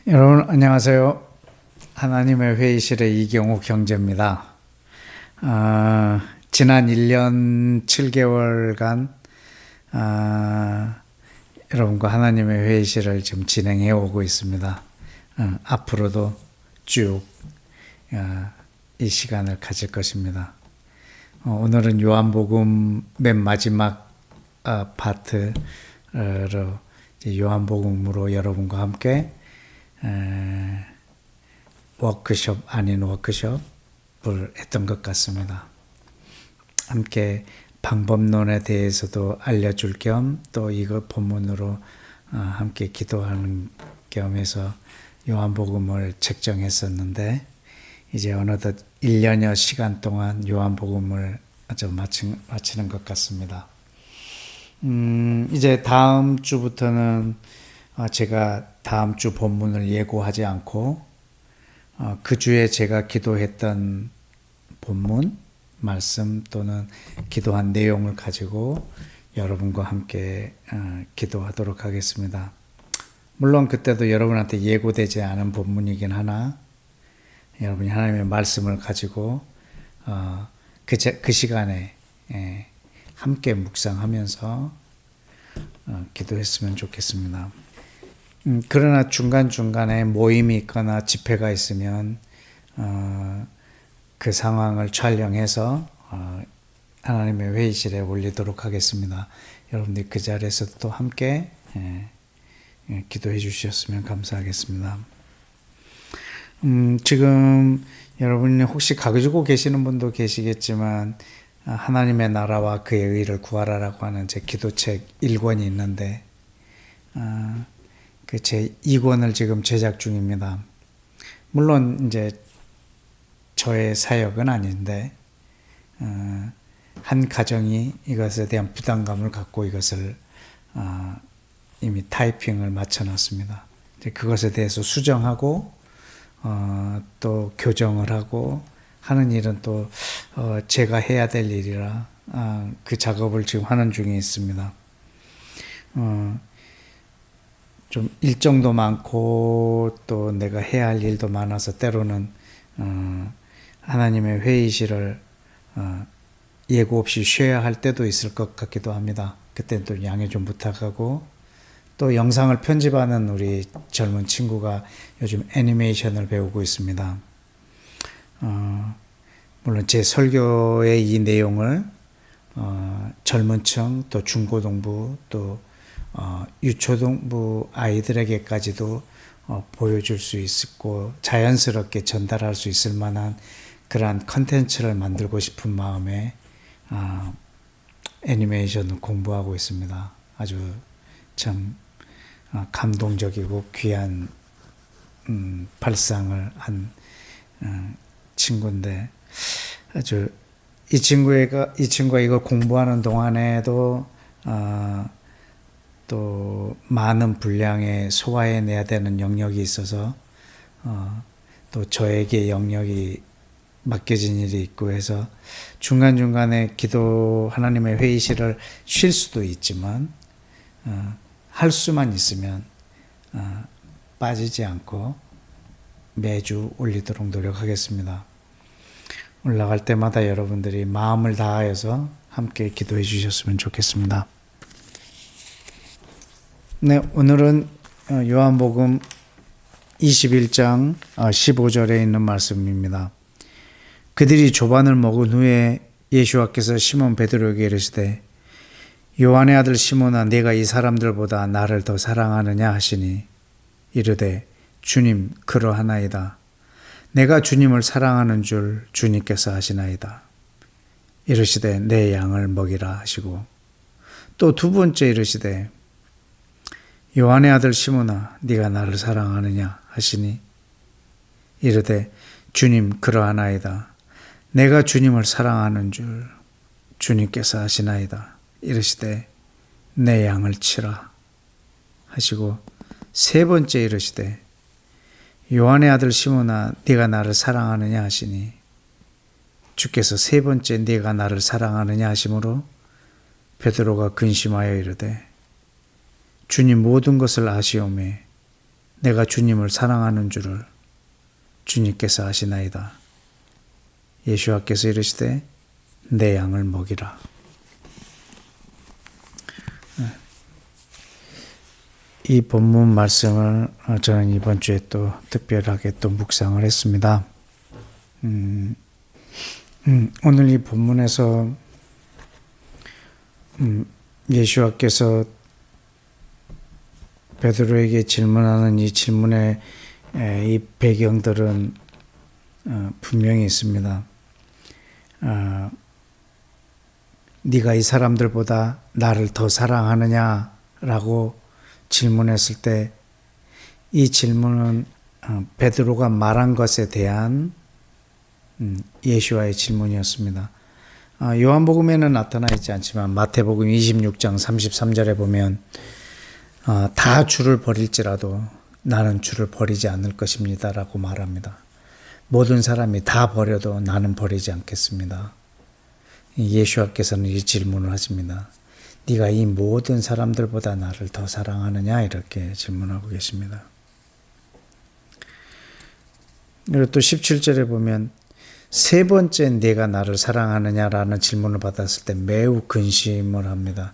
여러분 안녕하세요. 하나님의 회의실의 이경욱 형제입니다. 지난 1년 7개월간 여러분과 하나님의 회의실을 지금 진행해 오고 있습니다. 앞으로도 쭉 이 시간을 가질 것입니다. 오늘은 요한복음 맨 마지막 파트로 요한복음으로 여러분과 함께 워크숍 아닌 워크숍을 했던 것 같습니다. 함께 방법론에 대해서도 알려줄 겸 또 이거 본문으로 함께 기도하는 겸해서 요한복음을 책정했었는데 이제 어느덧 1년여 시간 동안 요한복음을 아주 마치는 것 같습니다. 이제 다음 주부터는 제가 다음 주 본문을 예고하지 않고 그 주에 제가 기도했던 본문, 말씀 또는 기도한 내용을 가지고 여러분과 함께 기도하도록 하겠습니다. 물론 그때도 여러분한테 예고되지 않은 본문이긴 하나 여러분이 하나님의 말씀을 가지고 그 시간에 함께 묵상하면서 기도했으면 좋겠습니다. 그러나 중간중간에 모임이 있거나 집회가 있으면 그 상황을 촬영해서 하나님의 회의실에 올리도록 하겠습니다. 여러분들이 그 자리에서 또 함께 기도해 주셨으면 감사하겠습니다. 지금 여러분이 혹시 가지고 계시는 분도 계시겠지만 하나님의 나라와 그의 의를 구하라라고 하는 제 기도책 1권이 있는데 그 제 2권을 지금 제작 중입니다. 물론 이제 저의 사역은 아닌데 한 가정이 이것에 대한 부담감을 갖고 이것을 이미 타이핑을 마쳐놨습니다. 그것에 대해서 수정하고 또 교정을 하고 하는 일은 또 제가 해야 될 일이라 그 작업을 지금 하는 중에 있습니다. 좀 일정도 많고 또 내가 해야 할 일도 많아서 때로는 하나님의 회의실을 예고 없이 쉬어야 할 때도 있을 것 같기도 합니다. 그때는 또 양해 좀 부탁하고 또 영상을 편집하는 우리 젊은 친구가 요즘 애니메이션을 배우고 있습니다. 물론 제 설교의 이 내용을 젊은 층 또 중고등부 또 유초등부 아이들에게까지도 보여줄 수 있고 자연스럽게 전달할 수 있을 만한 그러한 컨텐츠를 만들고 싶은 마음에 애니메이션을 공부하고 있습니다. 아주 참 감동적이고 귀한 발상을 한 친구인데 아주 이 친구가 이걸 공부하는 동안에도 또 많은 분량의 소화해내야 되는 영역이 있어서 또 저에게 영역이 맡겨진 일이 있고 해서 중간중간에 기도 하나님의 회의실을 쉴 수도 있지만 할 수만 있으면 빠지지 않고 매주 올리도록 노력하겠습니다. 올라갈 때마다 여러분들이 마음을 다하여서 함께 기도해 주셨으면 좋겠습니다. 네, 오늘은 요한복음 21장 15절에 있는 말씀입니다. 그들이 조반을 먹은 후에 예수께서 시몬 베드로에게 이르시되 요한의 아들 시몬아 네가 이 사람들보다 나를 더 사랑하느냐 하시니 이르되 주님 그러하나이다. 내가 주님을 사랑하는 줄 주님께서 아시나이다. 이르시되 내 양을 먹이라 하시고 또 두 번째 이르시되 요한의 아들 시몬아 네가 나를 사랑하느냐 하시니 이르되 주님 그러하나이다. 내가 주님을 사랑하는 줄 주님께서 아시나이다. 이르시되 내 양을 치라 하시고 세 번째 이르시되 요한의 아들 시몬아 네가 나를 사랑하느냐 하시니 주께서 세 번째 네가 나를 사랑하느냐 하심으로 베드로가 근심하여 이르되 주님 모든 것을 아시오매 내가 주님을 사랑하는 줄을 주님께서 아시나이다. 예수와께서 이르시되 내 양을 먹이라. 이 본문 말씀을 저는 이번 주에 또 특별하게 또 묵상을 했습니다. 오늘 이 본문에서 예수와께서 베드로에게 질문하는 이 질문의 이 배경들은 분명히 있습니다. 네가 이 사람들보다 나를 더 사랑하느냐라고 질문했을 때 이 질문은 베드로가 말한 것에 대한 예수와의 질문이었습니다. 요한복음에는 나타나 있지 않지만 마태복음 26장 33절에 보면 다 주를 버릴지라도 나는 주를 버리지 않을 것입니다 라고 말합니다. 모든 사람이 다 버려도 나는 버리지 않겠습니다. 예수와께서는 이 질문을 하십니다. 네가 이 모든 사람들보다 나를 더 사랑하느냐 이렇게 질문하고 계십니다. 그리고 또 17절에 보면 세 번째 네가 나를 사랑하느냐라는 질문을 받았을 때 매우 근심을 합니다.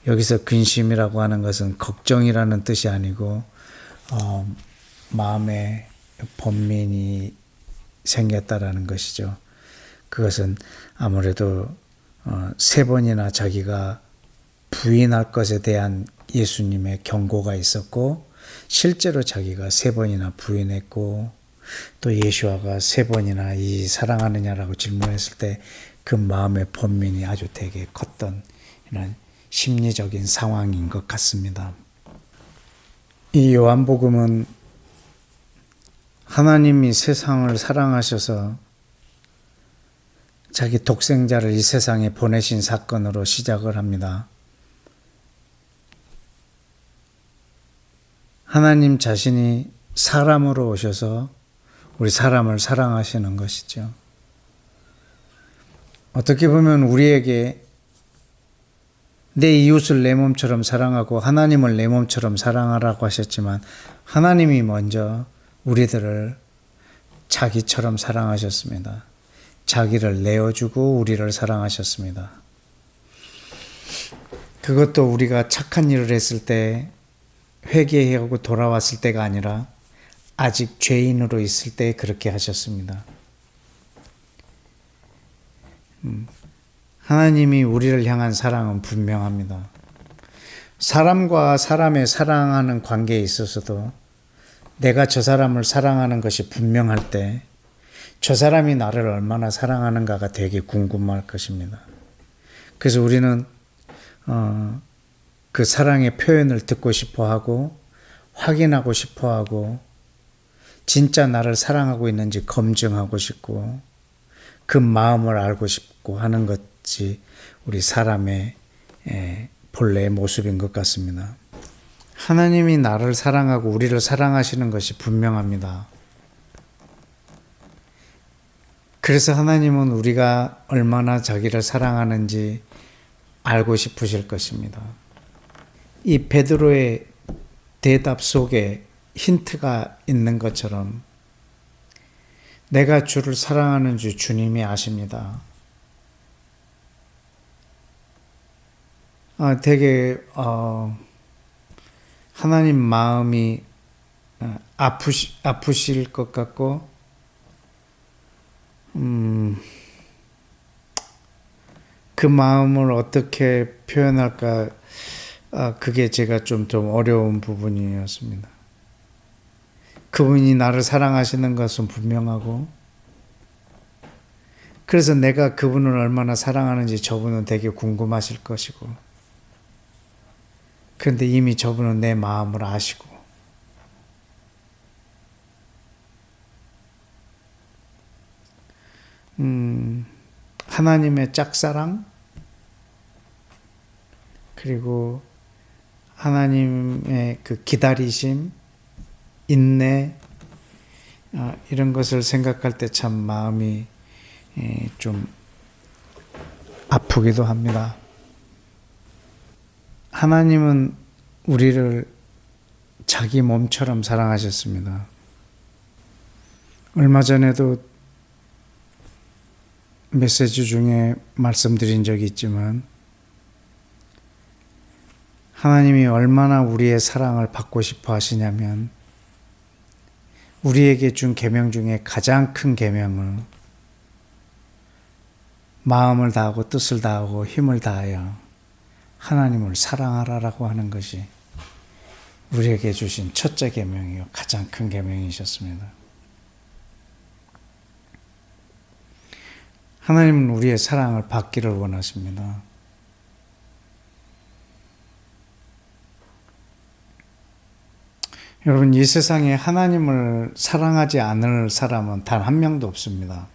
여기서 근심이라고 하는 것은 걱정이라는 뜻이 아니고 마음에 번민이 생겼다라는 것이죠. 그것은 아무래도 세 번이나 자기가 부인할 것에 대한 예수님의 경고가 있었고 실제로 자기가 세 번이나 부인했고 또 예수와가 세 번이나 이 사랑하느냐라고 질문했을 때 그 마음의 번민이 아주 되게 컸던 이런 심리적인 상황인 것 같습니다. 이 요한복음은 하나님이 세상을 사랑하셔서 자기 독생자를 이 세상에 보내신 사건으로 시작을 합니다. 하나님 자신이 사람으로 오셔서 우리 사람을 사랑하시는 것이죠. 어떻게 보면 우리에게 내 이웃을 내 몸처럼 사랑하고 하나님을 내 몸처럼 사랑하라고 하셨지만 하나님이 먼저 우리들을 자기처럼 사랑하셨습니다. 자기를 내어주고 우리를 사랑하셨습니다. 그것도 우리가 착한 일을 했을 때 회개하고 돌아왔을 때가 아니라 아직 죄인으로 있을 때 그렇게 하셨습니다. 하나님이 우리를 향한 사랑은 분명합니다. 사람과 사람의 사랑하는 관계에 있어서도 내가 저 사람을 사랑하는 것이 분명할 때 저 사람이 나를 얼마나 사랑하는가가 되게 궁금할 것입니다. 그래서 우리는 그 사랑의 표현을 듣고 싶어하고 확인하고 싶어하고 진짜 나를 사랑하고 있는지 검증하고 싶고 그 마음을 알고 싶고 하는 것이 우리 사람의 본래의 모습인 것 같습니다. 하나님이 나를 사랑하고 우리를 사랑하시는 것이 분명합니다. 그래서 하나님은 우리가 얼마나 자기를 사랑하는지 알고 싶으실 것입니다. 이 베드로의 대답 속에 힌트가 있는 것처럼 내가 주를 사랑하는 줄 주님이 아십니다. 되게 하나님 마음이 아프실 것 같고 그 마음을 어떻게 표현할까 그게 제가 좀 어려운 부분이었습니다. 그분이 나를 사랑하시는 것은 분명하고 그래서 내가 그분을 얼마나 사랑하는지 저분은 되게 궁금하실 것이고 그런데 이미 저분은 내 마음을 아시고 하나님의 짝사랑 그리고 하나님의 그 기다리심 인내 이런 것을 생각할 때 참 마음이 좀 아프기도 합니다. 하나님은 우리를 자기 몸처럼 사랑하셨습니다. 얼마 전에도 메시지 중에 말씀드린 적이 있지만 하나님이 얼마나 우리의 사랑을 받고 싶어 하시냐면 우리에게 준 계명 중에 가장 큰 계명을 마음을 다하고 뜻을 다하고 힘을 다하여 하나님을 사랑하라라고 하는 것이 우리에게 주신 첫째 계명이요 가장 큰 계명이셨습니다. 하나님은 우리의 사랑을 받기를 원하십니다. 여러분, 이 세상에 하나님을 사랑하지 않을 사람은 단 한 명도 없습니다.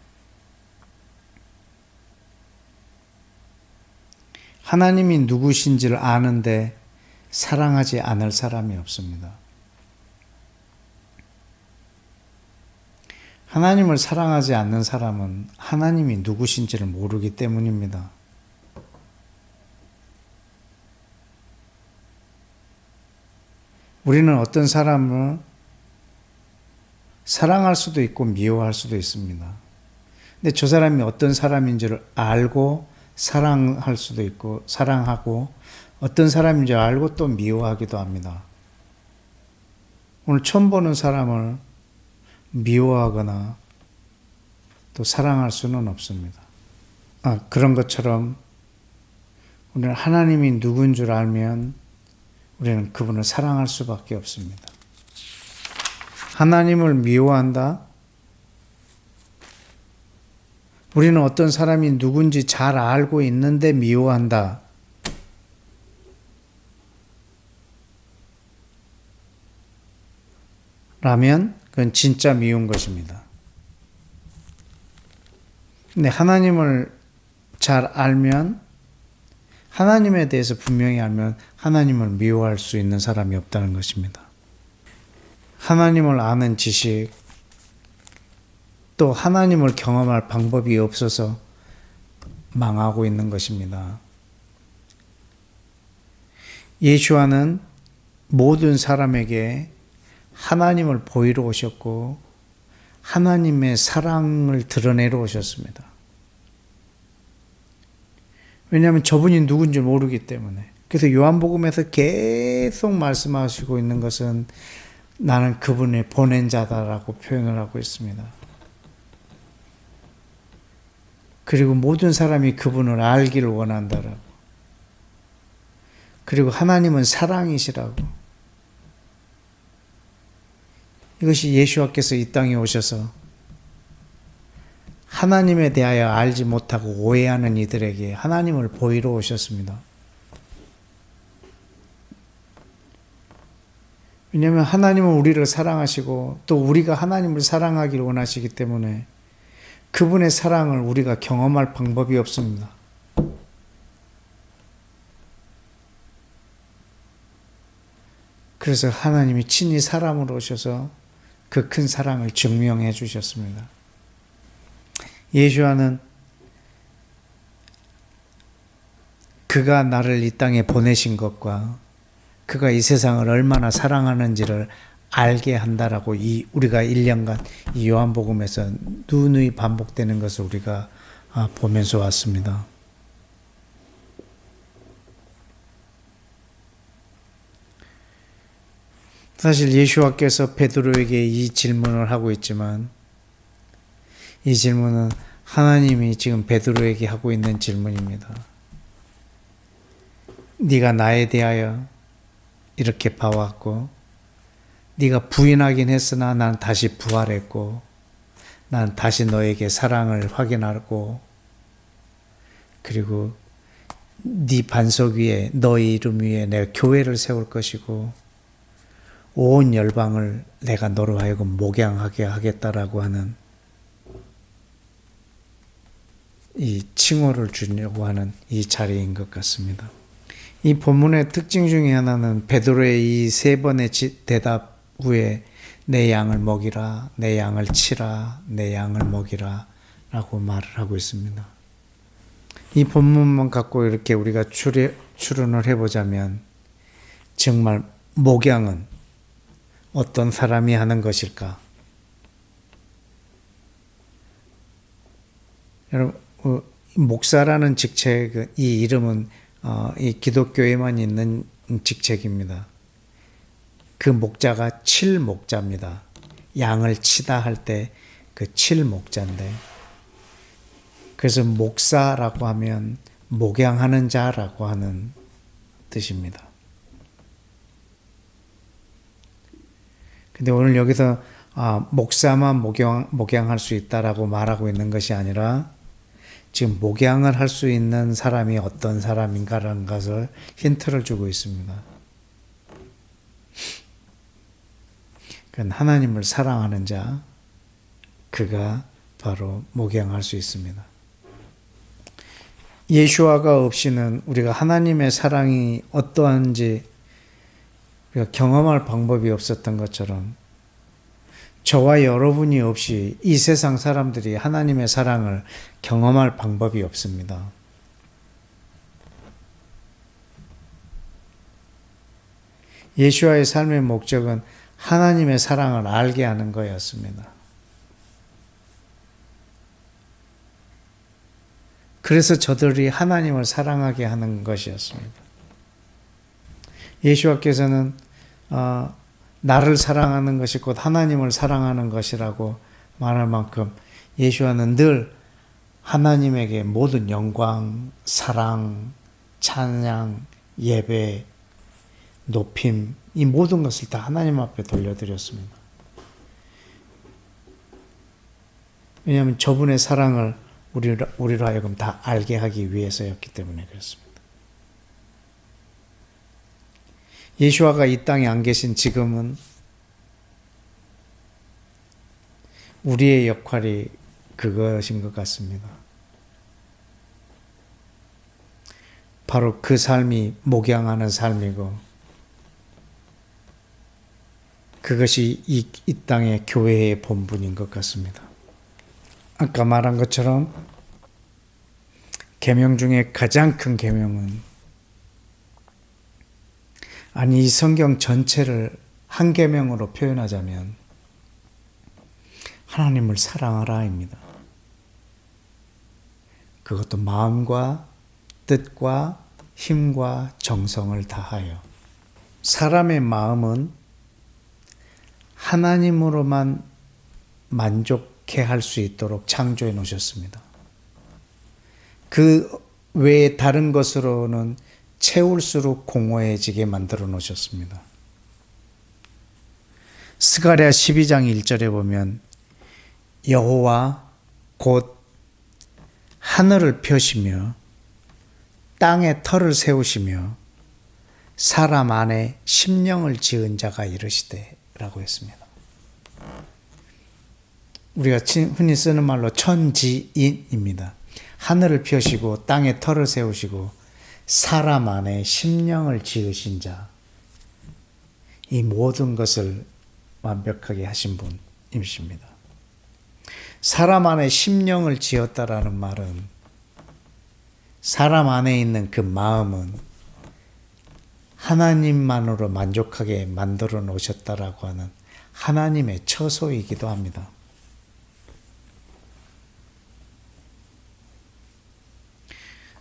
하나님이 누구신지를 아는데 사랑하지 않을 사람이 없습니다. 하나님을 사랑하지 않는 사람은 하나님이 누구신지를 모르기 때문입니다. 우리는 어떤 사람을 사랑할 수도 있고 미워할 수도 있습니다. 근데 저 사람이 어떤 사람인지를 알고 사랑할 수도 있고 사랑하고 어떤 사람인지 알고 또 미워하기도 합니다. 오늘 처음 보는 사람을 미워하거나 또 사랑할 수는 없습니다. 그런 것처럼 우리는 하나님이 누군 줄 알면 우리는 그분을 사랑할 수밖에 없습니다. 하나님을 미워한다? 우리는 어떤 사람이 누군지 잘 알고 있는데 미워한다. 라면 그건 진짜 미운 것입니다. 근데 하나님을 잘 알면 하나님에 대해서 분명히 알면 하나님을 미워할 수 있는 사람이 없다는 것입니다. 하나님을 아는 지식, 또 하나님을 경험할 방법이 없어서 망하고 있는 것입니다. 예수와는 모든 사람에게 하나님을 보이러 오셨고 하나님의 사랑을 드러내러 오셨습니다. 왜냐하면 저분이 누군지 모르기 때문에. 그래서 요한복음에서 계속 말씀하시고 있는 것은 나는 그분의 보낸 자다라고 표현을 하고 있습니다. 그리고 모든 사람이 그분을 알기를 원한다라고. 그리고 하나님은 사랑이시라고. 이것이 예수와께서 이 땅에 오셔서 하나님에 대하여 알지 못하고 오해하는 이들에게 하나님을 보이러 오셨습니다. 왜냐하면 하나님은 우리를 사랑하시고 또 우리가 하나님을 사랑하기를 원하시기 때문에 그분의 사랑을 우리가 경험할 방법이 없습니다. 그래서 하나님이 친히 사람으로 오셔서 그 큰 사랑을 증명해 주셨습니다. 예수와는 그가 나를 이 땅에 보내신 것과 그가 이 세상을 얼마나 사랑하는지를 알게 한다라고 우리가 1년간 이 요한복음에서 누누이 반복되는 것을 우리가 보면서 왔습니다. 사실 예수와께서 베드로에게 이 질문을 하고 있지만 이 질문은 하나님이 지금 베드로에게 하고 있는 질문입니다. 네가 나에 대하여 이렇게 봐왔고 네가 부인하긴 했으나 난 다시 부활했고 난 다시 너에게 사랑을 확인하고 그리고 네 반석 위에 너의 이름 위에 내가 교회를 세울 것이고 온 열방을 내가 너로 하여금 목양하게 하겠다라고 하는 이 칭호를 주려고 하는 이 자리인 것 같습니다. 이 본문의 특징 중에 하나는 베드로의 이 세 번의 대답 후에 내 양을 먹이라, 내 양을 치라, 내 양을 먹이라 라고 말을 하고 있습니다. 이 본문만 갖고 이렇게 우리가 추론을 해보자면 정말 목양은 어떤 사람이 하는 것일까? 여러분, 목사라는 직책, 이 이름은 이 기독교에만 있는 직책입니다. 그 목자가 칠목자입니다. 양을 치다 할 때 그 칠목자인데, 그래서 목사라고 하면 목양하는 자라고 하는 뜻입니다. 근데 오늘 여기서 목사만 목양할 수 있다라고 말하고 있는 것이 아니라 지금 목양을 할 수 있는 사람이 어떤 사람인가라는 것을 힌트를 주고 있습니다. 그건 하나님을 사랑하는 자, 그가 바로 목양할 수 있습니다. 예수와가 없이는 우리가 하나님의 사랑이 어떠한지 우리가 경험할 방법이 없었던 것처럼 저와 여러분이 없이 이 세상 사람들이 하나님의 사랑을 경험할 방법이 없습니다. 예수와의 삶의 목적은 하나님의 사랑을 알게 하는 거였습니다. 그래서 저들이 하나님을 사랑하게 하는 것이었습니다. 예수와께서는 나를 사랑하는 것이 곧 하나님을 사랑하는 것이라고 말할 만큼 예수와는 늘 하나님에게 모든 영광, 사랑, 찬양, 예배, 높임, 이 모든 것을 다 하나님 앞에 돌려드렸습니다. 왜냐하면 저분의 사랑을 우리로 하여금 다 알게 하기 위해서였기 때문에 그렇습니다. 예수와가 이 땅에 안 계신 지금은 우리의 역할이 그것인 것 같습니다. 바로 그 삶이 목양하는 삶이고 그것이 이 땅의 교회의 본분인 것 같습니다. 아까 말한 것처럼 계명 중에 가장 큰 계명은 이 성경 전체를 한 계명으로 표현하자면 하나님을 사랑하라입니다. 그것도 마음과 뜻과 힘과 정성을 다하여. 사람의 마음은 하나님으로만 만족해 할 수 있도록 창조해 놓으셨습니다. 그 외에 다른 것으로는 채울수록 공허해지게 만들어 놓으셨습니다. 스가랴 12장 1절에 보면 여호와 곧 하늘을 펴시며 땅에 터를 세우시며 사람 안에 심령을 지은 자가 이르시되 라고 했습니다. 우리가 흔히 쓰는 말로 천지인입니다. 하늘을 펴시고 땅에 터를 세우시고 사람 안에 심령을 지으신 자, 이 모든 것을 완벽하게 하신 분이십니다. 사람 안에 심령을 지었다라는 말은 사람 안에 있는 그 마음은 하나님만으로 만족하게 만들어 놓으셨다라고 하는 하나님의 처소이기도 합니다.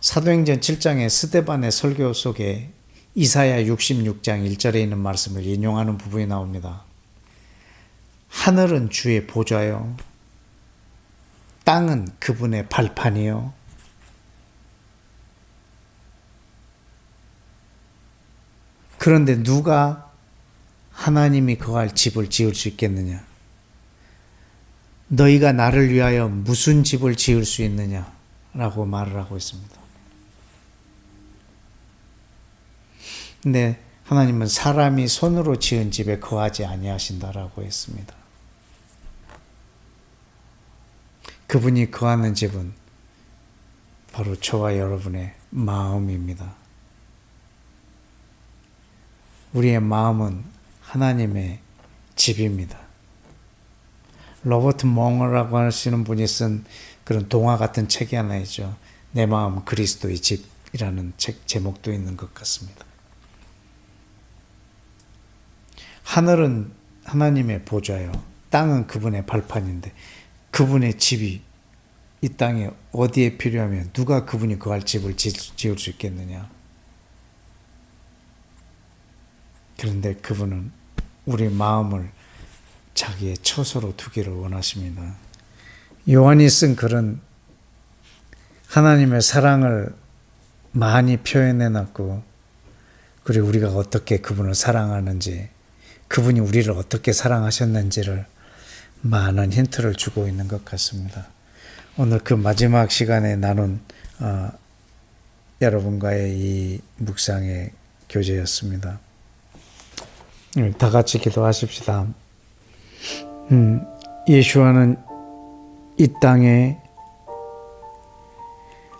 사도행전 7장의 스데반의 설교 속에 이사야 66장 1절에 있는 말씀을 인용하는 부분이 나옵니다. 하늘은 주의 보좌요, 땅은 그분의 발판이요. 그런데 누가 하나님이 거할 집을 지을 수 있겠느냐? 너희가 나를 위하여 무슨 집을 지을 수 있느냐? 라고 말을 하고 있습니다. 근데 하나님은 사람이 손으로 지은 집에 거하지 아니하신다라고 했습니다. 그분이 거하는 집은 바로 저와 여러분의 마음입니다. 우리의 마음은 하나님의 집입니다. 로버트 몽어라고 하시는 분이 쓴 그런 동화 같은 책이 하나 있죠. 내 마음 그리스도의 집이라는 책 제목도 있는 것 같습니다. 하늘은 하나님의 보좌요. 땅은 그분의 발판인데 그분의 집이 이 땅에 어디에 필요하면 누가 그분이 거할 집을 지을 수 있겠느냐. 그런데 그분은 우리 마음을 자기의 처소로 두기를 원하십니다. 요한이 쓴 글은 하나님의 사랑을 많이 표현해놨고, 그리고 우리가 어떻게 그분을 사랑하는지, 그분이 우리를 어떻게 사랑하셨는지를 많은 힌트를 주고 있는 것 같습니다. 오늘 그 마지막 시간에 나눈 여러분과의 이 묵상의 교제였습니다. 다 같이 기도하십시다. 예수와는 이 땅에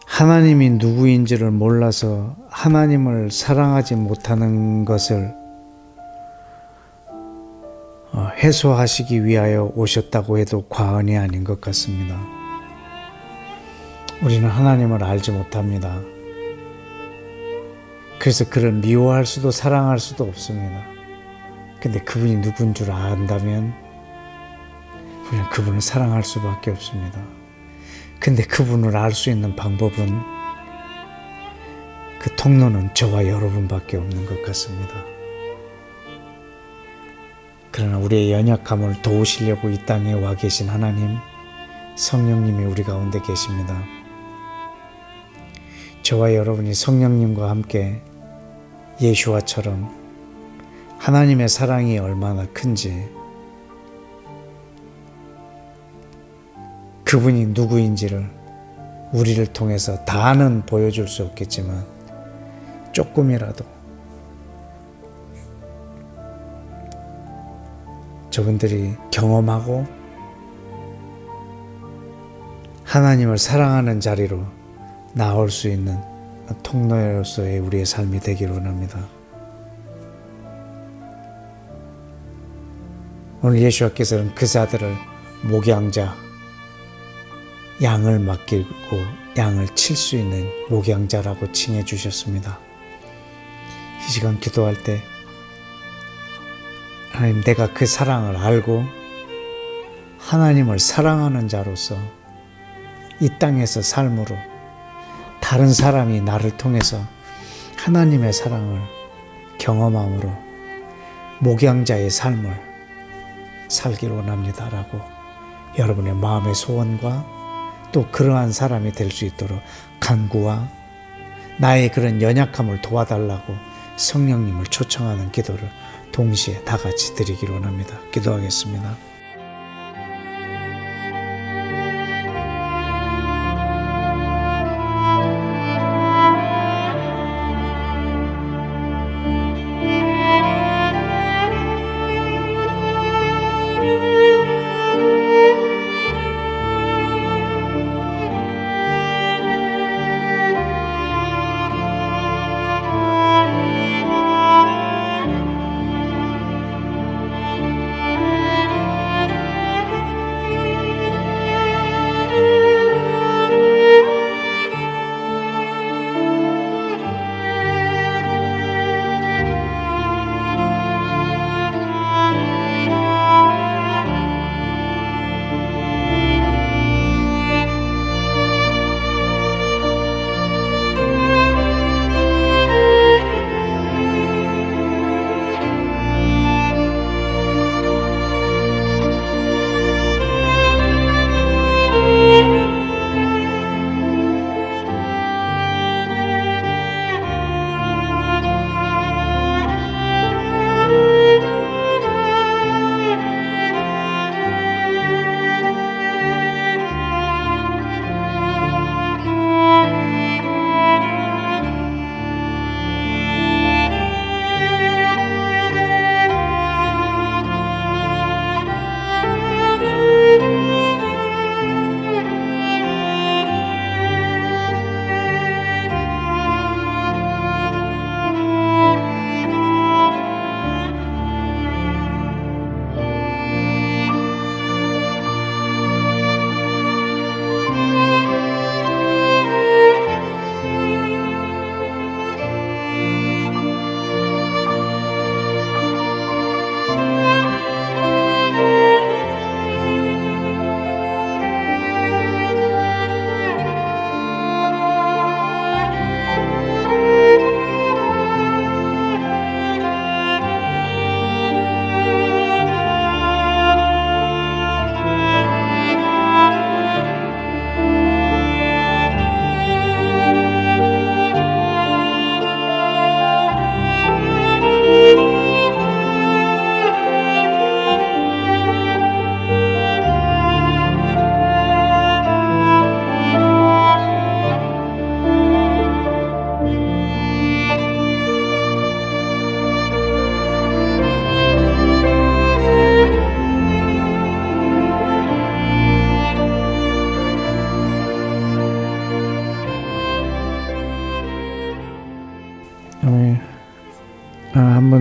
하나님이 누구인지를 몰라서 하나님을 사랑하지 못하는 것을 해소하시기 위하여 오셨다고 해도 과언이 아닌 것 같습니다. 우리는 하나님을 알지 못합니다. 그래서 그를 미워할 수도 사랑할 수도 없습니다. 근데 그분이 누군 줄 안다면 우리는 그분을 사랑할 수밖에 없습니다. 근데 그분을 알 수 있는 방법은, 그 통로는 저와 여러분밖에 없는 것 같습니다. 그러나 우리의 연약함을 도우시려고 이 땅에 와 계신 하나님, 성령님이 우리 가운데 계십니다. 저와 여러분이 성령님과 함께 예수와처럼 하나님의 사랑이 얼마나 큰지, 그분이 누구인지를 우리를 통해서 다는 보여줄 수 없겠지만 조금이라도 저분들이 경험하고 하나님을 사랑하는 자리로 나올 수 있는 통로로서의 우리의 삶이 되기를 원합니다. 오늘 예수께서는 그 자들을 목양자, 양을 맡기고 양을 칠 수 있는 목양자라고 칭해 주셨습니다. 이 시간 기도할 때 하나님, 내가 그 사랑을 알고 하나님을 사랑하는 자로서 이 땅에서 삶으로 다른 사람이 나를 통해서 하나님의 사랑을 경험함으로 목양자의 삶을 살기를 원합니다라고 여러분의 마음의 소원과 또 그러한 사람이 될 수 있도록 간구와 나의 그런 연약함을 도와달라고 성령님을 초청하는 기도를 동시에 다 같이 드리기를 원합니다. 기도하겠습니다.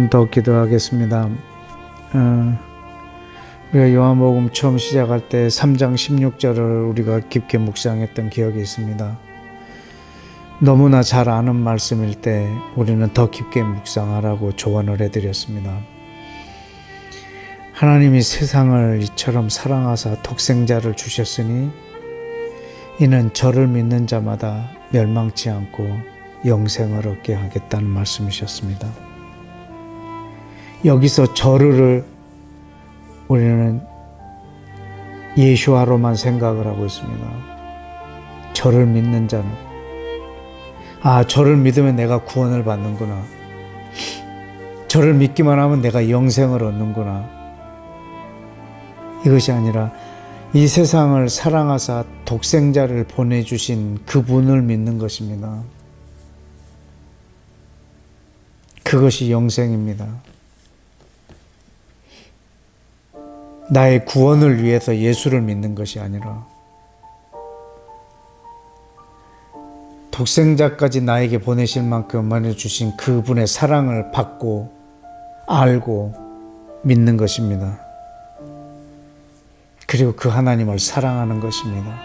번 더 기도하겠습니다. 우리가 요한복음 처음 시작할 때 3장 16절을 우리가 깊게 묵상했던 기억이 있습니다. 너무나 잘 아는 말씀일 때 우리는 더 깊게 묵상하라고 조언을 해드렸습니다. 하나님이 세상을 이처럼 사랑하사 독생자를 주셨으니 이는 저를 믿는 자마다 멸망치 않고 영생을 얻게 하겠다는 말씀이셨습니다. 여기서 저를 우리는 예수와로만 생각을 하고 있습니다. 저를 믿는 자는, 저를 믿으면 내가 구원을 받는구나. 저를 믿기만 하면 내가 영생을 얻는구나. 이것이 아니라 이 세상을 사랑하사 독생자를 보내주신 그분을 믿는 것입니다. 그것이 영생입니다. 나의 구원을 위해서 예수를 믿는 것이 아니라 독생자까지 나에게 보내실 만큼 보내주신 그분의 사랑을 받고 알고 믿는 것입니다. 그리고 그 하나님을 사랑하는 것입니다.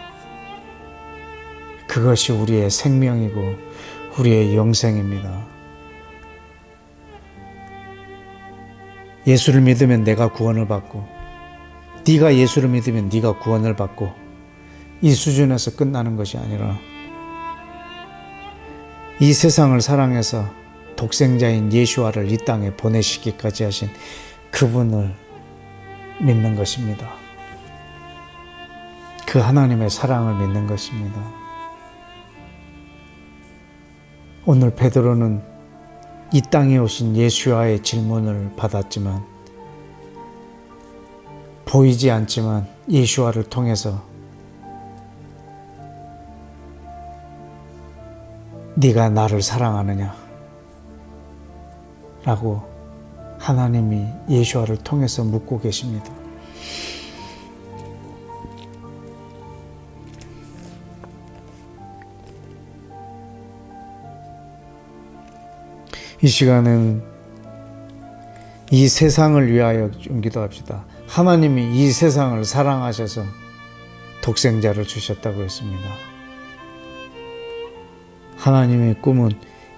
그것이 우리의 생명이고 우리의 영생입니다. 예수를 믿으면 내가 구원을 받고 네가 예수를 믿으면 네가 구원을 받고 이 수준에서 끝나는 것이 아니라 이 세상을 사랑해서 독생자인 예수와를 이 땅에 보내시기까지 하신 그분을 믿는 것입니다. 그 하나님의 사랑을 믿는 것입니다. 오늘 베드로는 이 땅에 오신 예수와의 질문을 받았지만 보이지 않지만 예수와를 통해서 네가 나를 사랑하느냐? 라고 하나님이 예수와를 통해서 묻고 계십니다. 이 시간은 이 세상을 위하여 좀 기도합시다. 하나님이 이 세상을 사랑하셔서 독생자를 주셨다고 했습니다. 하나님의 꿈은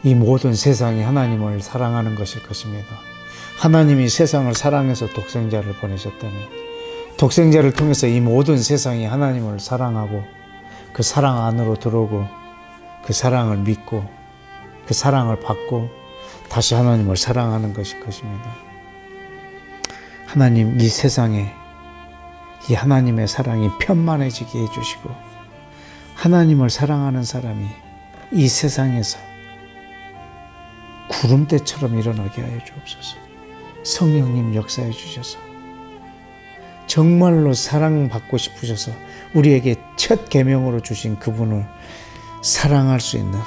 이 모든 세상이 하나님을 사랑하는 것일 것입니다. 하나님이 세상을 사랑해서 독생자를 보내셨다면 독생자를 통해서 이 모든 세상이 하나님을 사랑하고 그 사랑 안으로 들어오고 그 사랑을 믿고 그 사랑을 받고 다시 하나님을 사랑하는 것일 것입니다. 하나님, 이 세상에 이 하나님의 사랑이 편만해지게 해주시고 하나님을 사랑하는 사람이 이 세상에서 구름대처럼 일어나게 하여 주옵소서. 성령님 역사해 주셔서 정말로 사랑받고 싶으셔서 우리에게 첫 계명으로 주신 그분을 사랑할 수 있는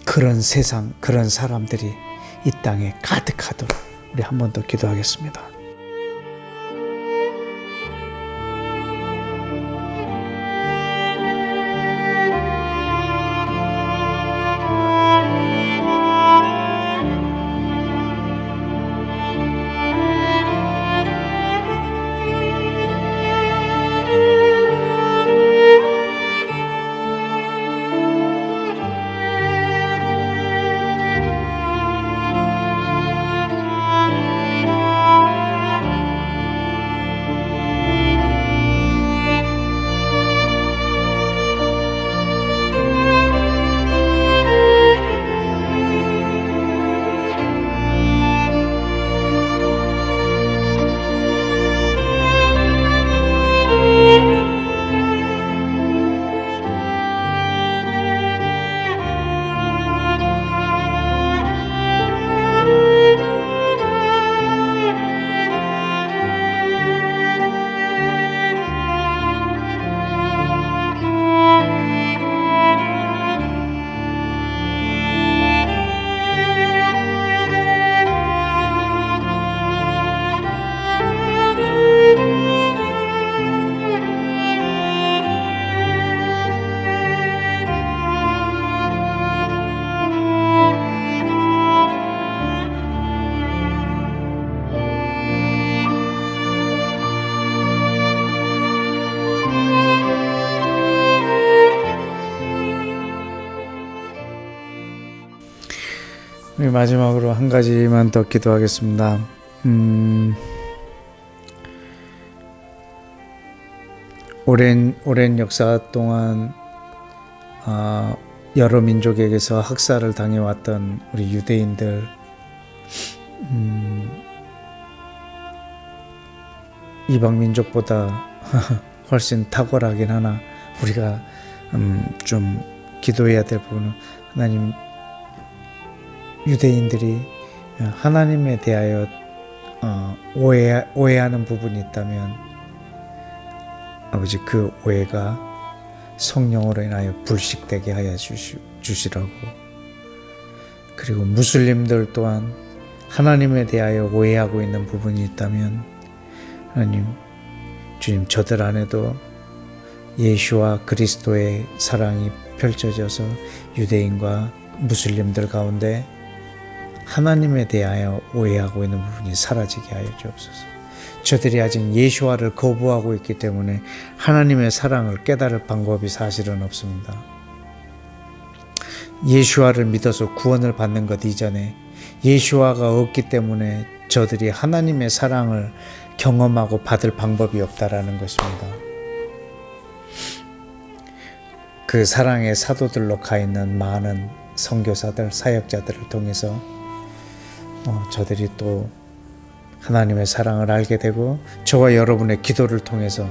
그런 세상, 그런 사람들이 이 땅에 가득하도록 우리 한 번 더 기도하겠습니다. 우리 마지막으로 한 가지만 더 기도하겠습니다. 오랜 역사 동안 여러 민족에게서 학살을 당해왔던 우리 유대인들, 이방 민족보다 훨씬 탁월하긴 하나 우리가 좀 기도해야 될 부분은, 하나님, 유대인들이 하나님에 대하여 오해하는 부분이 있다면 아버지, 그 오해가 성령으로 인하여 불식되게 하여 주시라고. 그리고 무슬림들 또한 하나님에 대하여 오해하고 있는 부분이 있다면, 하나님, 주님, 저들 안에도 예수와 그리스도의 사랑이 펼쳐져서 유대인과 무슬림들 가운데 하나님에 대하여 오해하고 있는 부분이 사라지게 하여 주옵소서. 저들이 아직 예수와를 거부하고 있기 때문에 하나님의 사랑을 깨달을 방법이 사실은 없습니다. 예수와를 믿어서 구원을 받는 것 이전에 예수와가 없기 때문에 저들이 하나님의 사랑을 경험하고 받을 방법이 없다라는 것입니다. 그 사랑의 사도들로 가 있는 많은 선교사들, 사역자들을 통해서 저들이 또 하나님의 사랑을 알게 되고, 저와 여러분의 기도를 통해서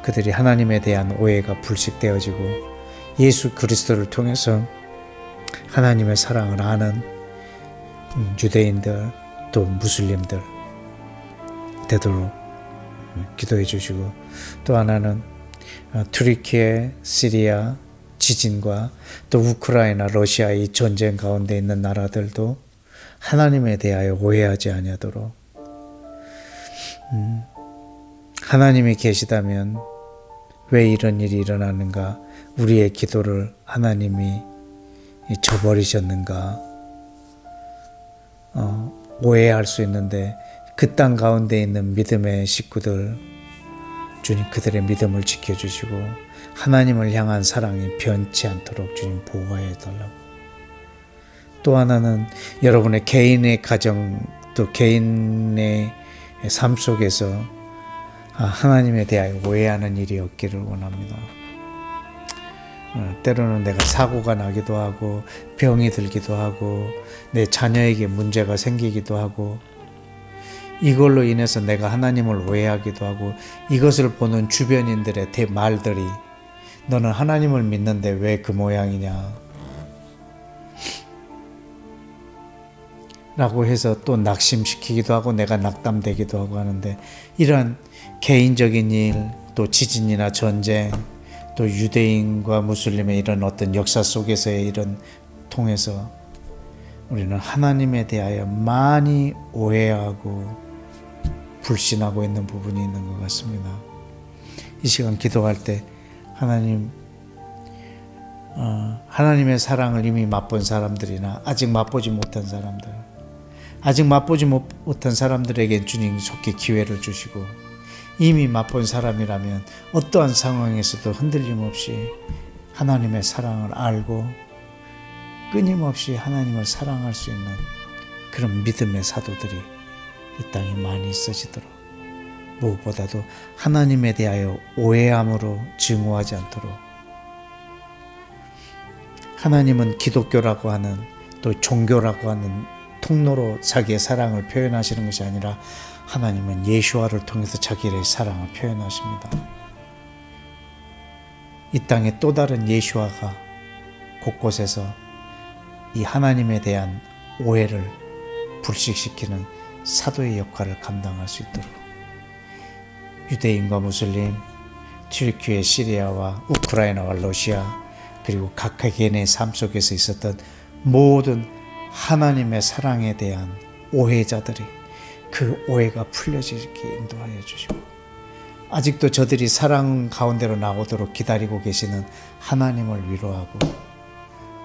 그들이 하나님에 대한 오해가 불식되어지고 예수 그리스도를 통해서 하나님의 사랑을 아는 유대인들 또 무슬림들 되도록 기도해 주시고, 또 하나는 튀르키예, 시리아 지진과 또 우크라이나, 러시아 이 전쟁 가운데 있는 나라들도 하나님에 대하여 오해하지 아니하도록, 하나님이 계시다면 왜 이런 일이 일어나는가, 우리의 기도를 하나님이 저버리셨는가 오해할 수 있는데, 그 땅 가운데 있는 믿음의 식구들, 주님, 그들의 믿음을 지켜주시고 하나님을 향한 사랑이 변치 않도록 주님 보호하여 달라고. 또 하나는 여러분의 개인의 가정, 또 개인의 삶 속에서 하나님에 대하여 오해하는 일이 없기를 원합니다. 때로는 내가 사고가 나기도 하고 병이 들기도 하고 내 자녀에게 문제가 생기기도 하고, 이걸로 인해서 내가 하나님을 오해하기도 하고, 이것을 보는 주변인들의 말들이 너는 하나님을 믿는데 왜 그 모양이냐 라고 해서 또 낙심시키기도 하고 내가 낙담되기도 하고 하는데, 이러한 개인적인 일, 또 지진이나 전쟁, 또 유대인과 무슬림의 이런 어떤 역사 속에서의 이런 통해서 우리는 하나님에 대하여 많이 오해하고 불신하고 있는 부분이 있는 것 같습니다. 이 시간 기도할 때 하나님의 사랑을 이미 맛본 사람들이나 아직 맛보지 못한 사람들, 아직 맛보지 못한 사람들에게 주님 속히 기회를 주시고, 이미 맛본 사람이라면 어떠한 상황에서도 흔들림 없이 하나님의 사랑을 알고 끊임없이 하나님을 사랑할 수 있는 그런 믿음의 사도들이 이 땅에 많이 있어지도록, 무엇보다도 하나님에 대하여 오해함으로 증오하지 않도록, 하나님은 기독교라고 하는 또 종교라고 하는 통로로 자기의 사랑을 표현하시는 것이 아니라 하나님은 예수와를 통해서 자기의 사랑을 표현하십니다. 이 땅에 또 다른 예수와가 곳곳에서 이 하나님에 대한 오해를 불식시키는 사도의 역할을 감당할 수 있도록, 유대인과 무슬림, 튀르키예, 시리아와 우크라이나와 러시아, 그리고 각 개인의 삶 속에서 있었던 모든 하나님의 사랑에 대한 오해자들이 그 오해가 풀려지게 인도하여 주시고, 아직도 저들이 사랑 가운데로 나오도록 기다리고 계시는 하나님을 위로하고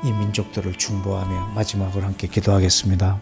이 민족들을 중보하며 마지막으로 함께 기도하겠습니다.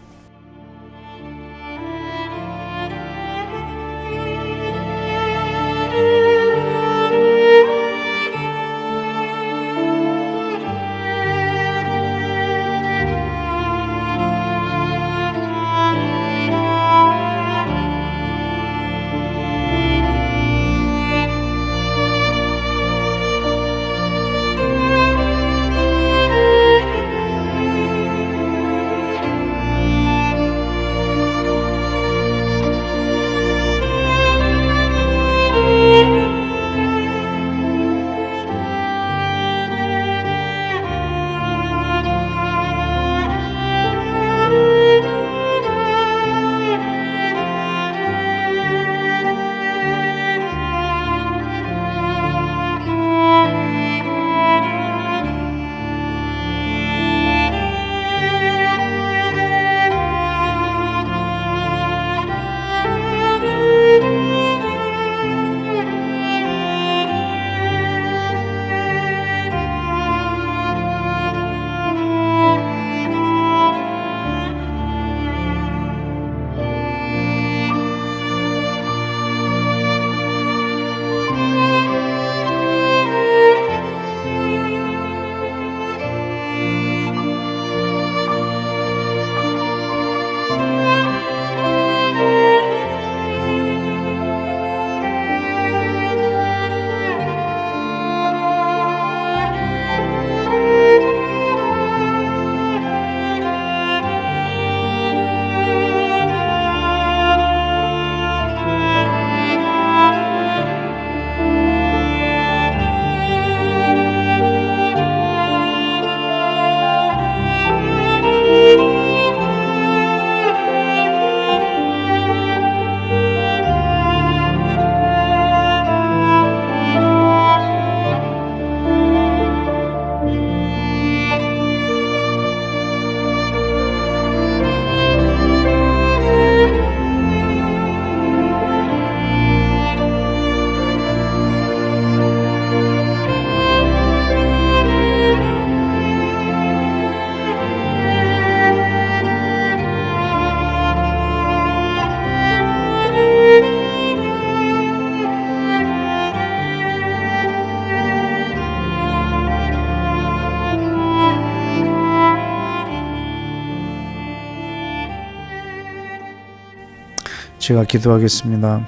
제가 기도하겠습니다.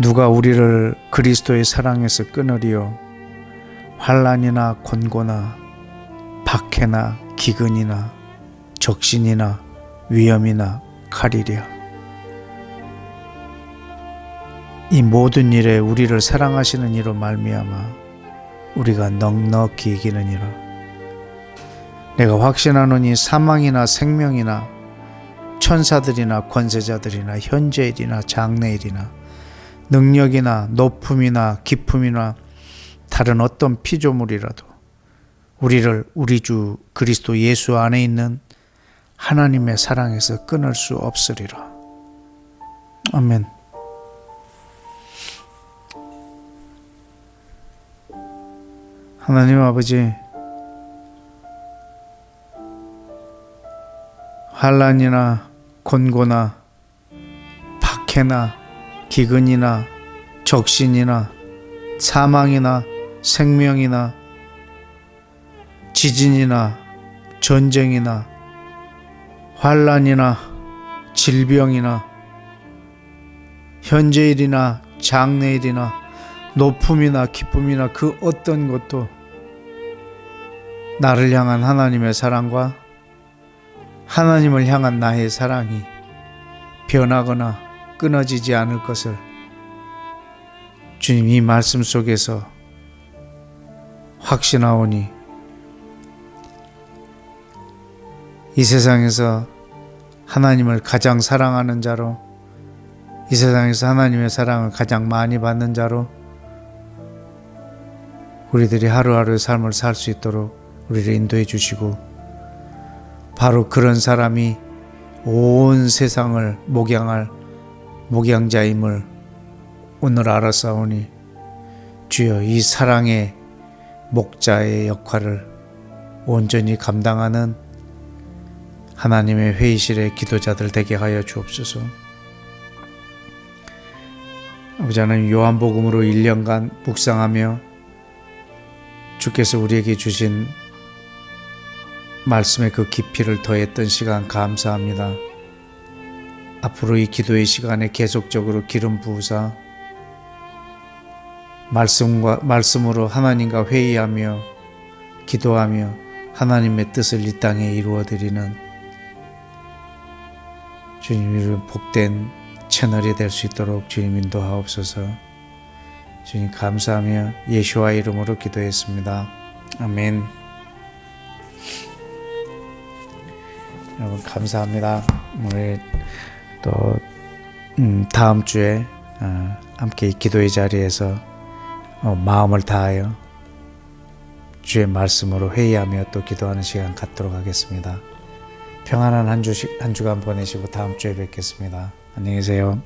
누가 우리를 그리스도의 사랑에서 끊으리요? 환난이나 곤고나 박해나 기근이나 적신이나 위험이나 칼이랴. 이 모든 일에 우리를 사랑하시는 이로 말미암아 우리가 넉넉히 이기느니라. 내가 확신하노니 사망이나 생명이나 천사들이나 권세자들이나 현재일이나 장래일이나 능력이나 높음이나 깊음이나 다른 어떤 피조물이라도 우리를 우리 주 그리스도 예수 안에 있는 하나님의 사랑에서 끊을 수 없으리라. 아멘. 하나님 아버지, 환난이나 곤고나 박해나 기근이나 적신이나 사망이나 생명이나 지진이나 전쟁이나 환난이나 질병이나 현재일이나 장래일이나 높음이나 기쁨이나 그 어떤 것도 나를 향한 하나님의 사랑과 하나님을 향한 나의 사랑이 변하거나 끊어지지 않을 것을 주님 이 말씀 속에서 확신하오니 이 세상에서 하나님을 가장 사랑하는 자로, 이 세상에서 하나님의 사랑을 가장 많이 받는 자로 우리들이 하루하루의 삶을 살 수 있도록 우리를 인도해 주시고, 바로 그런 사람이 온 세상을 목양할 목양자임을 오늘 알았사오니 주여 이 사랑의 목자의 역할을 온전히 감당하는 하나님의 회의실의 기도자들 되게 하여 주옵소서. 아버지 하나님, 요한복음으로 1년간 묵상하며 주께서 우리에게 주신 말씀의 그 깊이를 더했던 시간 감사합니다. 앞으로 이 기도의 시간에 계속적으로 기름 부으사 말씀으로 하나님과 회의하며 기도하며 하나님의 뜻을 이 땅에 이루어드리는 주님의 복된 채널이 될 수 있도록 주님 인도하옵소서. 주님 감사하며 예수와 이름으로 기도했습니다. 아멘. 여러분 감사합니다. 우리 또 다음 주에 함께 이 기도의 자리에서 마음을 다하여 주의 말씀으로 회의하며 또 기도하는 시간 갖도록 하겠습니다. 평안한 한 주간 보내시고 다음 주에 뵙겠습니다. 안녕히 계세요.